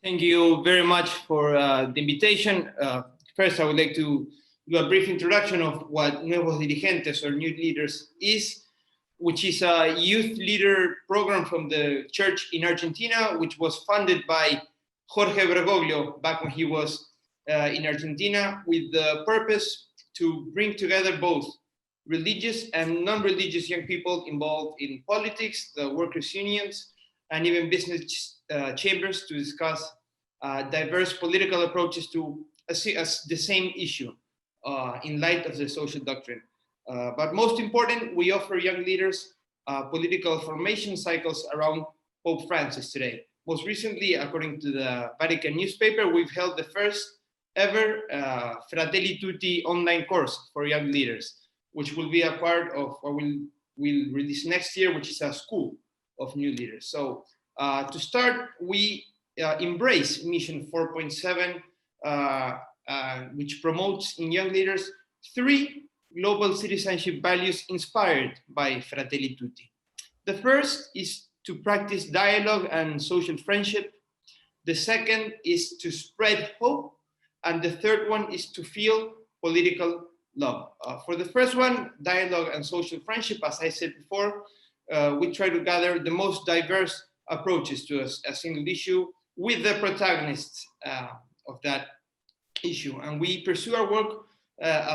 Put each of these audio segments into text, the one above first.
Thank you very much for the invitation. First, I would like to do a brief introduction of what Nuevos Dirigentes or New Leaders is, which is a youth leader program from the church in Argentina, which was funded by Jorge Bergoglio back when he was in Argentina, with the purpose to bring together both religious and non-religious young people involved in politics, the workers' unions, and even business chambers to discuss diverse political approaches to the same issue in light of the social doctrine. But most important, we offer young leaders political formation cycles around Pope Francis today. Most recently, according to the Vatican newspaper, we've held the first ever Fratelli Tutti online course for young leaders, which will be a part of what we'll release next year, which is a school of new leaders. So to start, we embrace Mission 4.7, which promotes in young leaders 3 global citizenship values inspired by Fratelli Tutti. The first is to practice dialogue and social friendship. The second is to spread hope. And the third one is to feel political love. For the first one, dialogue and social friendship, as I said before, we try to gather the most diverse approaches to a single issue with the protagonists of that issue. And we pursue our work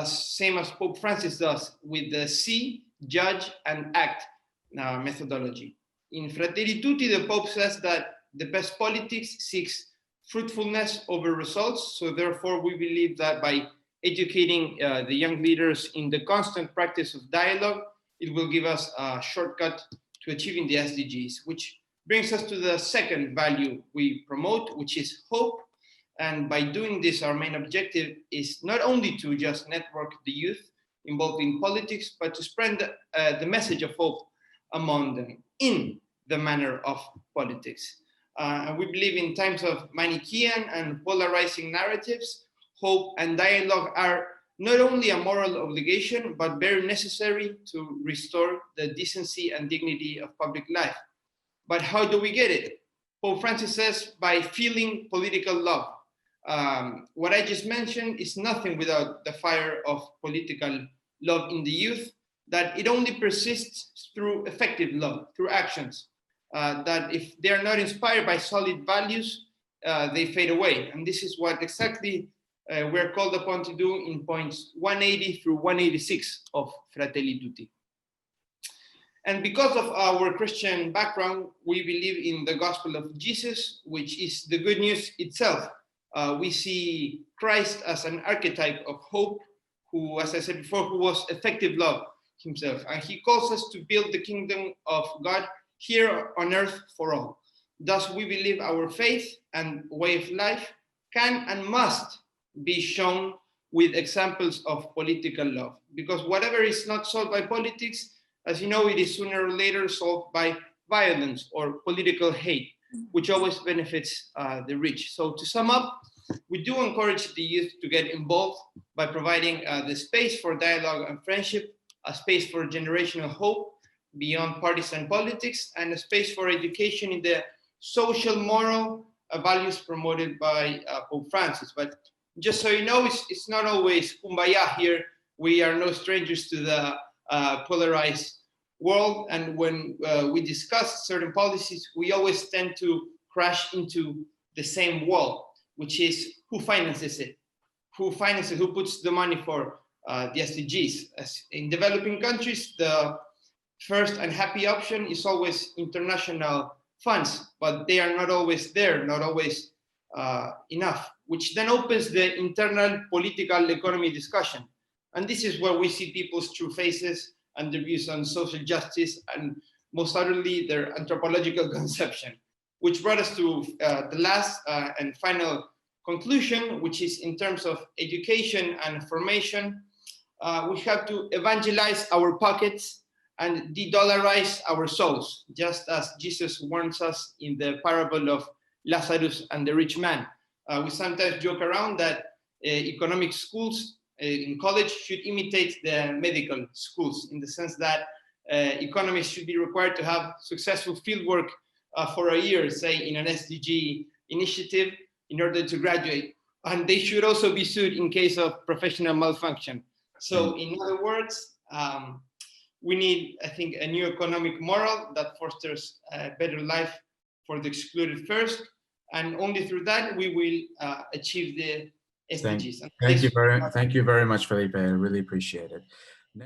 same as Pope Francis does, with the see, judge, and act methodology. In Fratelli Tutti, the Pope says that the best politics seeks fruitfulness over results. So therefore, we believe that by educating the young leaders in the constant practice of dialogue, it will give us a shortcut to achieving the SDGs, which brings us to the second value we promote, which is hope. And by doing this, our main objective is not only to just network the youth involved in politics, but to spread the message of hope among them in the manner of politics. And we believe in times of Manichaean and polarizing narratives, hope and dialogue are not only a moral obligation, but very necessary to restore the decency and dignity of public life. But how do we get it? Pope Francis says, by feeling political love. What I just mentioned is nothing without the fire of political love in the youth, that it only persists through effective love, through actions, that if they're not inspired by solid values, they fade away. And this is what exactly we're called upon to do in points 180 through 186 of Fratelli Tutti. And because of our Christian background, we believe in the gospel of Jesus, which is the good news itself. We see Christ as an archetype of hope, who, as I said before, who was effective love himself. And he calls us to build the kingdom of God here on earth for all. Thus, we believe our faith and way of life can and must be shown with examples of political love. Because whatever is not solved by politics, as you know, it is sooner or later solved by violence or political hate, which always benefits the rich. So to sum up, we do encourage the youth to get involved by providing the space for dialogue and friendship, a space for generational hope beyond partisan politics, and a space for education in the social, moral values promoted by Pope Francis. But just so you know, it's not always kumbaya here. We are no strangers to the polarized world, and when we discuss certain policies, we always tend to crash into the same wall, which is who finances it? Who puts the money for the SDGs? As in developing countries, the first and happy option is always international funds, but they are not always there, not always enough, which then opens the internal political economy discussion. And this is where we see people's true faces and their views on social justice, and most utterly their anthropological conception, which brought us to the last and final conclusion, which is in terms of education and formation, we have to evangelize our pockets and de-dollarize our souls, just as Jesus warns us in the parable of Lazarus and the rich man. We sometimes joke around that economic schools in college should imitate the medical schools, in the sense that economists should be required to have successful fieldwork for a year, say in an SDG initiative in order to graduate. And they should also be sued in case of professional malfunction. So in other words, we need, I think, a new economic model that fosters a better life for the excluded first. And only through that, we will achieve the SDGs. Thank you very much, Felipe. I really appreciate it.